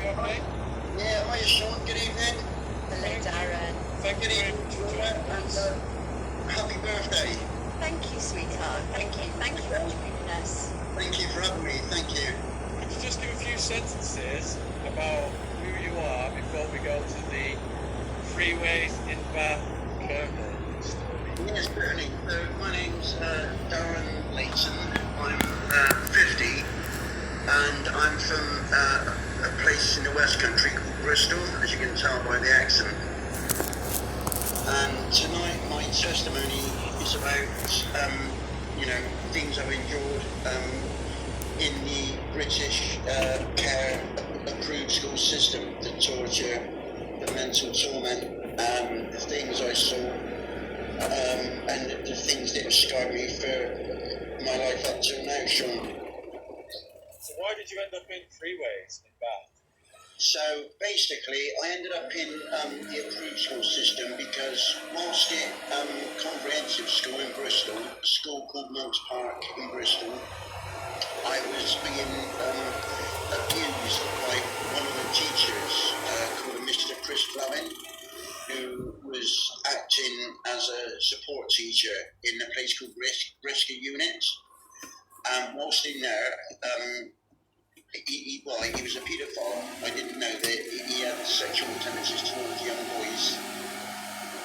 You okay? Yeah, hi Sean, good evening. Hello, Darren. Thank you very much for joining us. And happy birthday. Thank you, sweetheart. Thank you. Thank you for joining us. Thank you for having me, thank you. Could you just give a few sentences about who you are before we go to the freeways in Bath, Colonel story? Yes, certainly. So my name's Darren Leighton. I'm 50 and I'm from a place in the West Country called Bristol, as you can tell by the accent. And tonight my testimony is about, things I've endured in the British care approved school system, the torture, the mental torment, the things I saw, and the things that have scarred me for my life up till now, Sean. So why did you end up in freeways in Bath? So basically, I ended up in the approved school system because whilst at comprehensive school in Bristol, a school called Mills Park in Bristol, I was being abused by one of the teachers called Mr. Chris Fleming, who was acting as a support teacher in a place called Rescue Unit. Whilst in there, he was a paedophile. I didn't know that he had sexual tendencies towards young boys.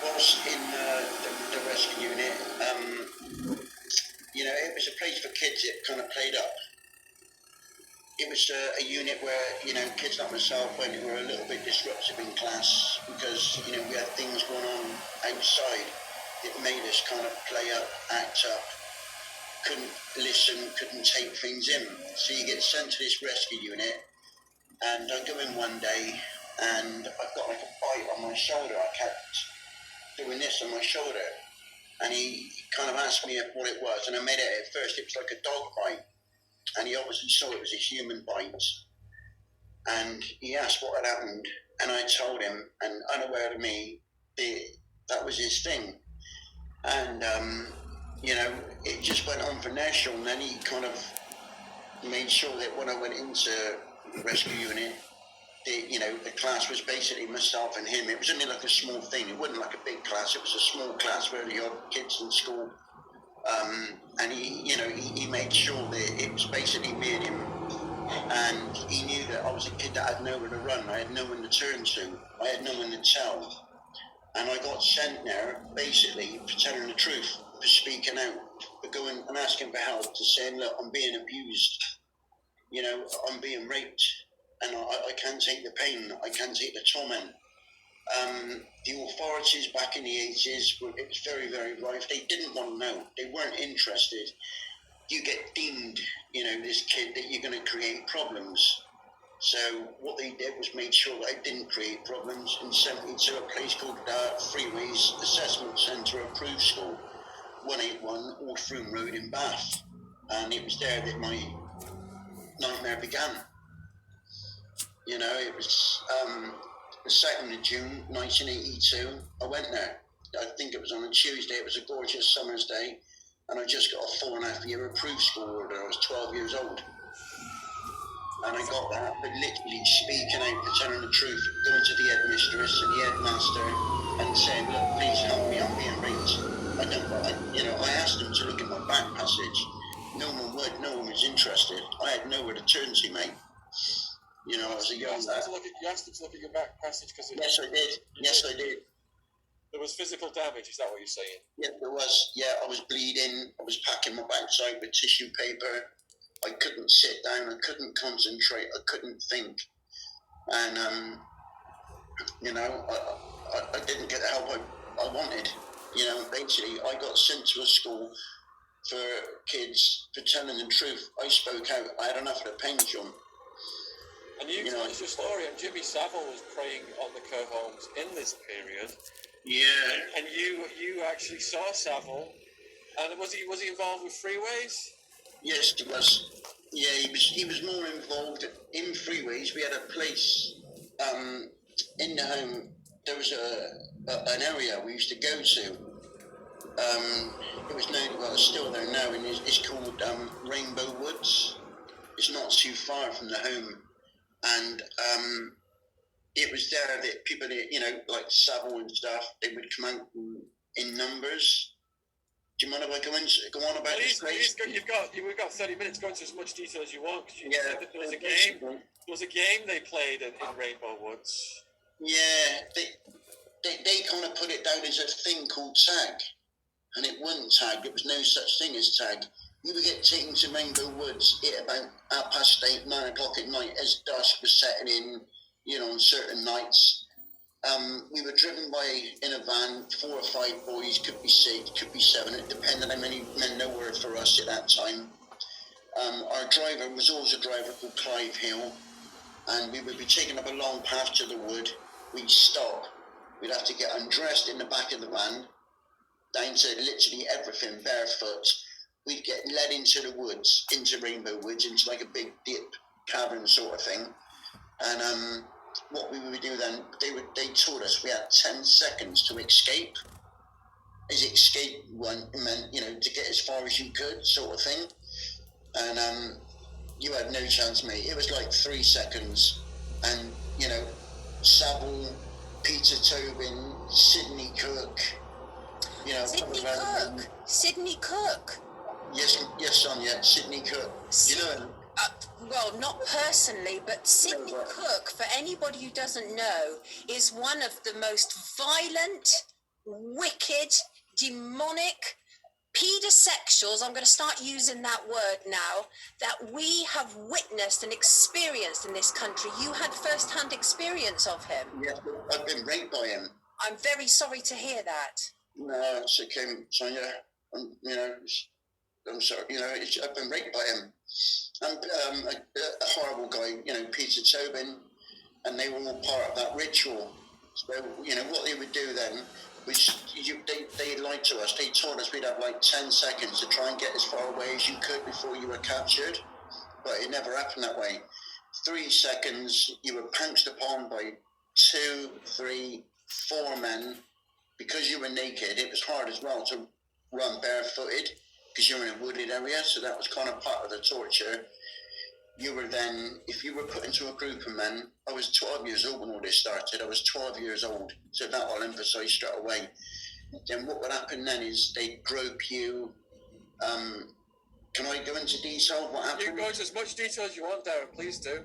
Whilst in the rescue unit, it was a place for kids that kind of played up. It was a unit where, kids like myself, when we were a little bit disruptive in class because, we had things going on outside, it made us kind of play up, act up. Couldn't listen, couldn't take things in. So you get sent to this rescue unit, and I go in one day, and I've got like a bite on my shoulder. I kept doing this on my shoulder, and he kind of asked me what it was, and I made it at first. It was like a dog bite, and he obviously saw it was a human bite, and he asked what had happened, and I told him, and unaware of me, that was his thing, and it just went on from there, Sean. Then he kind of made sure that when I went into the rescue unit, the class was basically myself and him. It was only like a small thing. It wasn't like a big class. It was a small class where you had kids in school. And he made sure that it was basically me and him. And he knew that I was a kid that had nowhere to run. I had no one to turn to. I had no one to tell. And I got sent there basically for telling the truth, for speaking out, for going and asking for help, to saying, look, I'm being abused, I'm being raped, and I can't take the pain, I can't take the torment. The authorities back in the 80s, it was very, very rife. They didn't want to know. They weren't interested. You get deemed, this kid, that you're going to create problems. So what they did was made sure that I didn't create problems and sent me to a place called Freeways Assessment Centre Approved School, 181 Old Froome Road in Bath. And it was there that my nightmare began. It was the 2nd of June 1982. I went there. I think it was on a Tuesday. It was a gorgeous summer's day. And I just got a 4.5 year approved school order. I was 12 years old. And I got that, but literally speaking out, telling the truth, going to the headmistress and the headmaster and saying, look, please help me, I'm being raped. I asked them to look at my back passage. No one would, no one was interested. I had nowhere to turn to, mate. I was a young lad. You asked them to look at your back passage because Yes, I did. Yes, I did. There was physical damage, is that what you're saying? Yeah, there was. Yeah, I was bleeding. I was packing my backside with tissue paper. I couldn't sit down, I couldn't concentrate, I couldn't think. And, I didn't get the help I wanted. Basically, I got sent to a school for kids for telling the truth. I spoke out. I had enough of the pain, John. And you told us your story, and Jimmy Savile was preying on the care homes in this period. Yeah. And you actually saw Savile, and was he involved with freeways? Yes, he was. Yeah, he was more involved in freeways. We had a place in the home. There was an area we used to go to. It was known, well, it's still there now, and it's called Rainbow Woods. It's not too far from the home. and it was there that people, you know, like Savile and stuff, they would come out in numbers. Do you mind if I go on about this? We've got 30 minutes. Go into as much detail as you want. Because you said that there was a game. Basically. There was a game they played in Rainbow Woods. Yeah, they kind of put it down as a thing called tag, and it wasn't tag. There was no such thing as tag. You would get taken to Rainbow Woods at about 8:30, 9 o'clock at night as dusk was setting in, you know, on certain nights. We were driven in a van, 4 or 5 boys, could be 6, could be 7, it depended how many men there were for us at that time. Our driver was always a driver called Clive Hill, and we would be taking up a long path to the wood. We'd stop. We'd have to get undressed in the back of the van, down to literally everything, barefoot. We'd get led into the woods, into Rainbow Woods, into like a big dip cavern sort of thing. And what we would do then, they told us we had 10 seconds to escape. As escape meant, you know, to get as far as you could, sort of thing. And you had no chance, mate. It was like 3 seconds, and you know, Savile, Peter Tobin, Sidney Cook, you know, Sidney Cook. Yes, Sonia, Sidney Cook. You know him? Well, not personally, but Sidney Cook, for anybody who doesn't know, is one of the most violent, wicked, demonic, pedosexuals, I'm going to start using that word now, that we have witnessed and experienced in this country. You had first-hand experience of him. Yes, I've been raped by him. I'm very sorry to hear that. No, it's okay, Sonia. You know, I'm sorry. You know, I've been raped by him. And a horrible guy, you know, Peter Tobin, and they were all part of that ritual. So, you know, what they would do then was they lied to us. They told us we'd have like 10 seconds to try and get as far away as you could before you were captured, but it never happened that way. 3 seconds, you were pounced upon by 2, 3, 4 men. Because you were naked, it was hard as well to run barefooted because you're in a wooded area, so that was kind of part of the torture. You were then, if you were put into a group of men, I was 12 years old when all this started. I was 12 years old, so that I'll emphasise straight away. Then what would happen then is they'd grope you. Can I go into detail what happened? You can go into as much detail as you want, Darren, please do.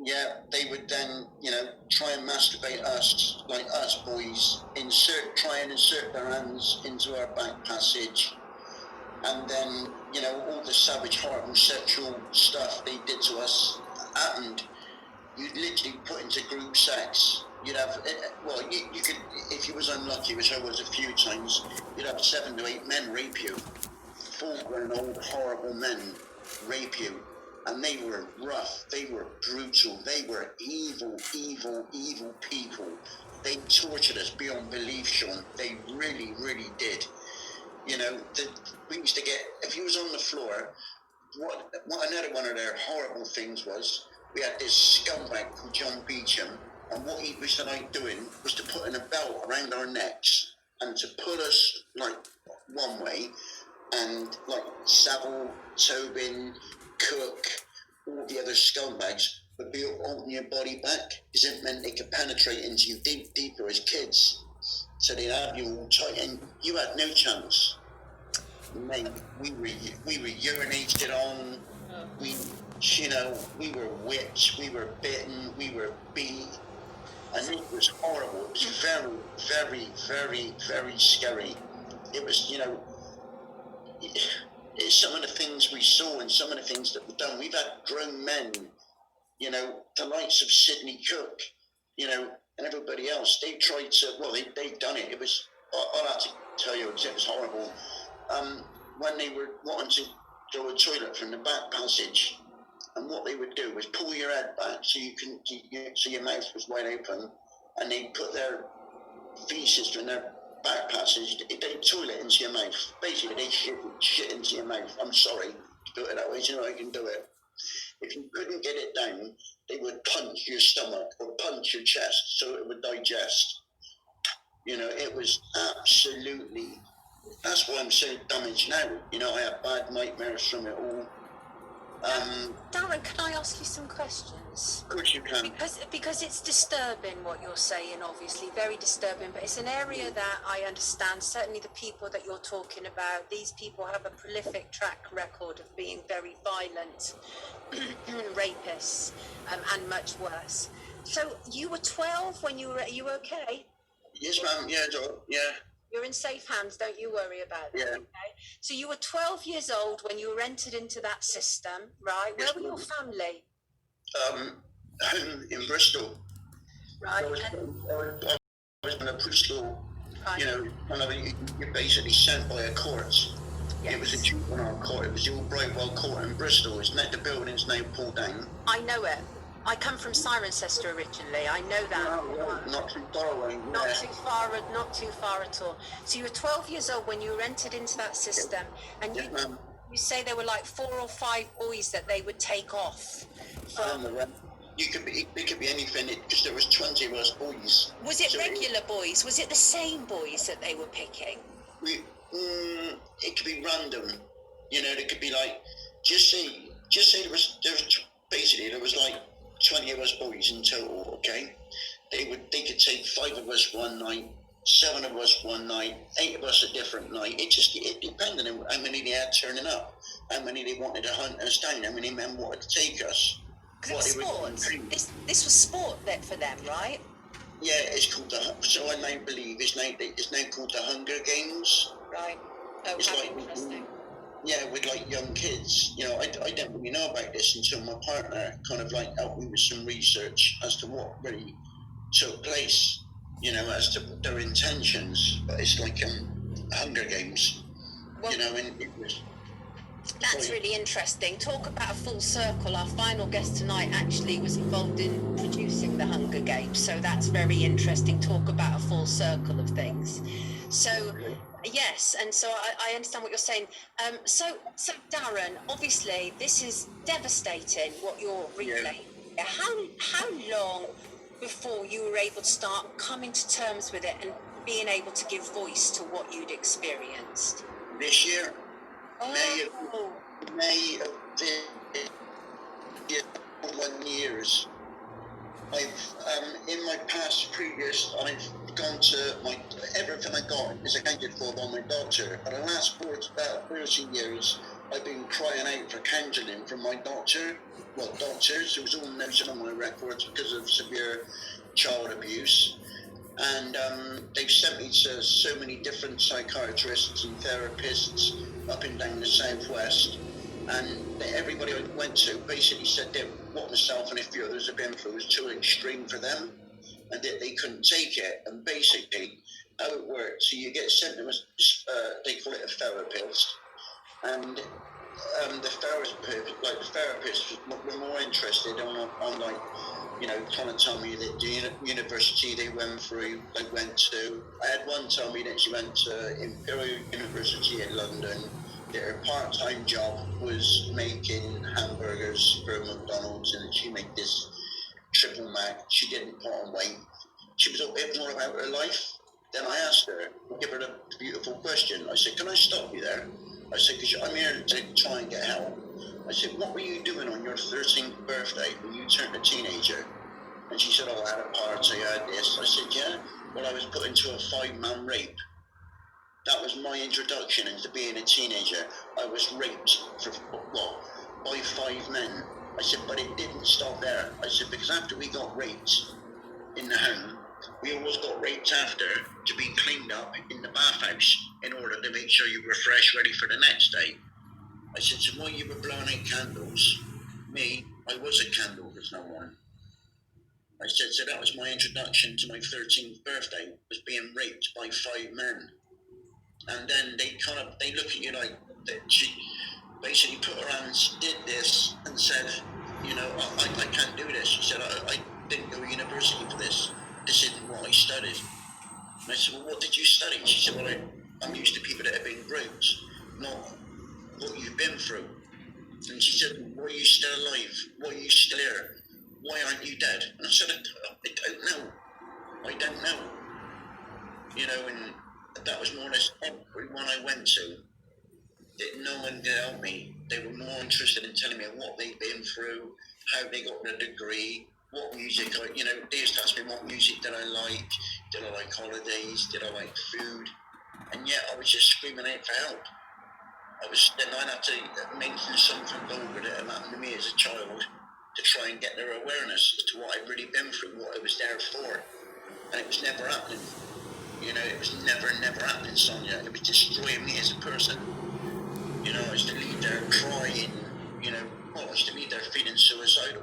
Yeah, they would then, you know, try and masturbate us, like us boys, try and insert their hands into our back passage. And then, you know, all the savage, horrible sexual stuff they did to us happened. You'd literally put into group sex. You'd have, well, you could, if you was unlucky, which I was a few times, you'd have 7 to 8 men rape you. Full-grown old horrible men rape you. And they were rough, they were brutal, they were evil, evil, evil people. They tortured us beyond belief, Sean. They really, really did. You know, we used to get, if you was on the floor, what another one of their horrible things was, we had this scumbag called John Beecham, and what he was like doing was to put in a belt around our necks and to pull us like one way, and like Savile, Tobin, Cook, all the other scumbags would be holding your body back because it meant they could penetrate into you deeper as kids. So they'd have you all tight, and you had no chance. Mate, we were urinated on. We were whipped. We were bitten. We were beat, and it was horrible. It was very, very, very, very scary. It was, you know, some of the things we saw and some of the things that were done. We've had grown men, you know, the likes of Sidney Cook, you know, and everybody else. They tried to, well, they'd done it. It was, I'll have to tell you, it was horrible. When they were wanting to go to the toilet from the back passage, and what they would do was pull your head back so so your mouth was wide open, and they'd put their feces from their back passage, they toilet into your mouth. Basically, they shit into your mouth. I'm sorry to do it that way. Do you know I can do it? If you couldn't get it down, they would punch your stomach or punch your chest so it would digest. You know, it was absolutely. That's why I'm so damaged now. You know, I have bad nightmares from it all. Darren, can I ask you some questions? Of course you can. Because it's disturbing what you're saying, obviously, very disturbing, but it's an area that I understand. Certainly the people that you're talking about, these people have a prolific track record of being very violent rapists, and much worse. So you were 12 when are you okay? Yes, ma'am. Yeah, yeah. You're in safe hands, don't you worry about that. Yeah. Okay? So you were 12 years old when you were entered into that system, right? Where Yes, were your family? Home in Bristol. Right. I was in a preschool, Right. you know, you're basically sent by a court. Yes. It was a juvenile court. It was the old Brightwell Court in Bristol. Isn't that the building's now pulled down? I know it. I come from Cirencester originally. I know that. No, not too far away. Not too far at all. So you were 12 years old when you were entered into that system, and Yes, ma'am. you say there were like 4 or 5 boys that they would take off. It could be anything, because there was 20 of us boys. Was it regular boys? Was it the same boys that they were picking? It could be random. You know, it could be like, just say there was like 20 of us boys in total, okay? They could take 5 of us one night, 7 of us one night, 8 of us a different night. It depended on how many they had turning up, how many they wanted to hunt us down, how many men wanted to take us. Because it was sport. This was sport then for them, right? Yeah, it's called so I now believe it's now called the Hunger Games. Right. Oh, it's how like, interesting. Yeah, with like young kids. You know, I didn't really know about this until my partner kind of like helped me with some research as to what really took place, you know, as to their intentions. But it's like Hunger Games, well, you know, and it was... That's really interesting. Talk about a full circle. Our final guest tonight actually was involved in producing the Hunger Games, so that's very interesting. Talk about a full circle of things. So, yes, and so I understand what you're saying. So Darren, obviously this is devastating what you're relaying. Yeah. How long before you were able to start coming to terms with it and being able to give voice to what you'd experienced? This year. May of this 1 years. I've in my past previous, I've gone to everything I got is accounted for by my doctor. For the last 30 years, I've been crying out for counselling from my doctor. Well, doctors, it was all noted on my records because of severe child abuse. And they've sent me to so many different psychiatrists and therapists up and down the southwest, and everybody I went to basically said that what myself and a few others have been through was too extreme for them, and that they couldn't take it. And basically how it works, so you get sent to they call it a therapist, and the therapists were more interested on like, you know, trying to tell me that the university they went to. I had one tell me that she went to Imperial University in London, that her part-time job was making hamburgers for McDonald's, and she made this triple mac. She didn't put on weight. She was a bit more about her life. Then I asked her, give her a beautiful question. I said, can I stop you there? I said, because I'm here to try and get help. I said, what were you doing on your 13th birthday when you turned a teenager? And she said, oh, I had a party, I had this. I said, yeah, well, I was put into a 5-man rape. That was my introduction into being a teenager. I was raped by 5 men. I said, but it didn't stop there. I said, because after we got raped in the home, we always got raped after to be cleaned up in the bathhouse in order to make sure you were fresh, ready for the next day. I said, so while you were blowing out candles, me, I was a candle for someone. I said, so that was my introduction to my 13th birthday, was being raped by 5 men. And then they look at you like, she basically put her hands, did this, and said, you know, I can't do this. She said, I didn't go to university for this. This isn't what I studied. And I said, well, what did you study? She said, well, I'm used to people that have been raped, not what you've been through. And she said, why are you still alive? Why are you still here? Why aren't you dead? And I said, I don't know. I don't know. You know, and that was more or less everyone I went to, that no one could help me. They were more interested in telling me what they'd been through, how they got their degree, what music they used to ask me what music did I like holidays, did I like food, and yet I was just screaming out for help. Then I'd have to make through something over that happened to me as a child to try and get their awareness as to what I'd really been through, what I was there for, and it was never happening. It was never happening, Sonia. It was destroying me as a person. I used to leave there crying, I used to leave there feeling suicidal.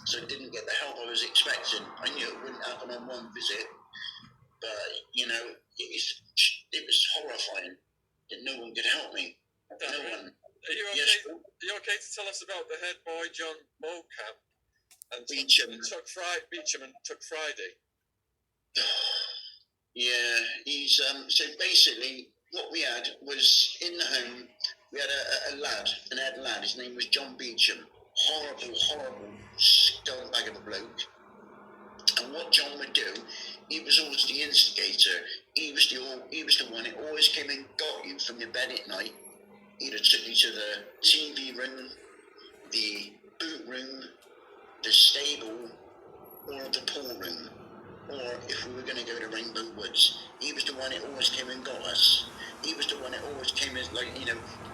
So I didn't get the help I was expecting. I knew it wouldn't happen on one visit, but, it was horrifying that no one could help me. No one. Are you okay? Yes. Are you okay to tell us about the head boy, John Beauchamp, and Beecham. Beecham and took Friday? Yeah, he's so basically what we had was in the home we had a lad, an head lad. His name was John Beecham. Horrible scumbag of a bloke. And what John would do, he was always the instigator. He was the one that always came and got you from your bed at night. He'd have took you to the TV room, the boot room, the stable, or the pool room. Or if we were going to go to Rainbow Woods, he was the one that always came and got us. He was the one that always came and,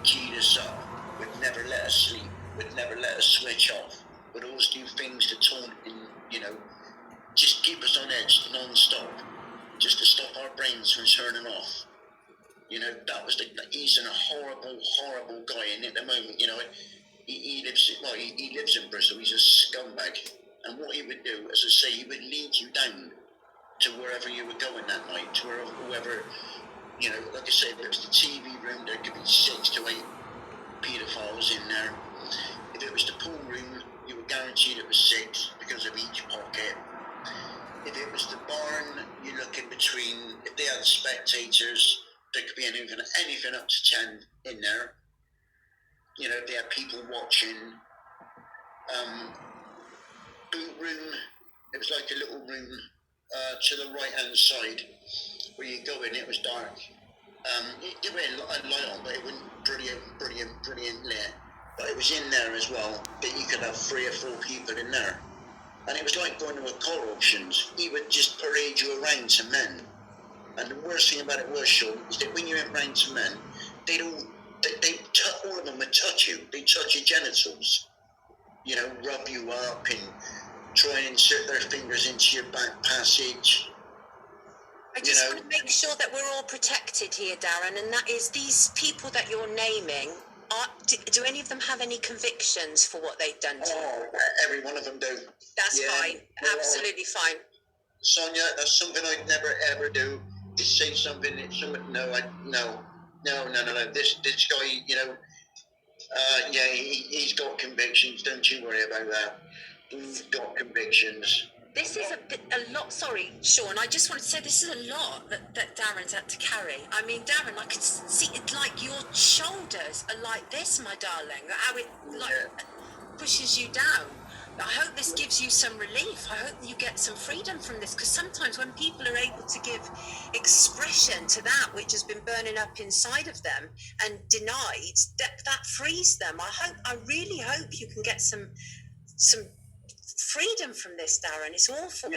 keyed us up, would never let us sleep, would never let us switch off, would always do things to taunt and, just keep us on edge non-stop, just to stop our brains from turning off. That was he's a horrible guy, and at the moment, he lives in Bristol, he's a scumbag. And what he would do, as I say, he would lead you down to wherever you were going that night, to whoever, like I say, if it was the TV room, there could be 6 to 8 paedophiles in there. If it was the pool room, you were guaranteed it was 6 because of each pocket. If it was the barn, you look in between, if they had spectators, there could be anything up to 10 in there. If they had people watching. Boot room, it was like a little room to the right hand side where you go in. It was dark. It had a light on, but it wasn't brilliant lit. But it was in there as well, that you could have 3 or 4 people in there. And it was like going to a car auctions. He would just parade you around to men. And the worst thing about it was, Sean, is that when you went round to men, all of them would touch you. They'd touch your genitals. Rub you up and try and insert their fingers into your back passage. I just want to make sure that we're all protected here, Darren, and that is these people that you're naming, do any of them have any convictions for what they've done to you? Oh, every one of them do. That's fine. Absolutely fine. Sonia, that's something I'd never ever do. To say something that someone, no. This guy, he's got convictions. Don't you worry about that. He's got convictions. This is a lot. Sorry, Sean. I just wanted to say this is a lot that Darren's had to carry. I mean, Darren, I could see it like your shoulders are like this, my darling. How it pushes you down. I hope this gives you some relief. I hope you get some freedom from this, because sometimes when people are able to give expression to that which has been burning up inside of them and denied, that frees them. I really hope you can get some freedom from this, Darren. It's awful,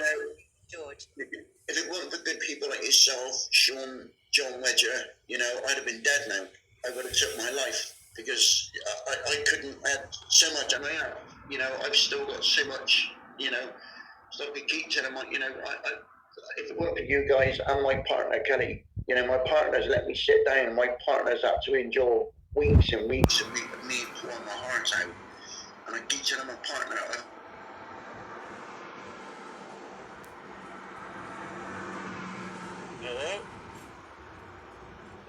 George. If it weren't for good people like yourself, Sean, John Wedger, I'd have been dead now. I would have took my life, because I couldn't add so much. I mean, I've still got so much, so I could keep telling if it weren't for you guys and my partner, Kelly, my partner's let me sit down, and my partner's had to endure weeks and weeks of me pouring my heart out. And I keep telling my partner,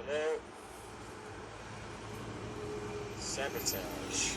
Hello? Sabotage.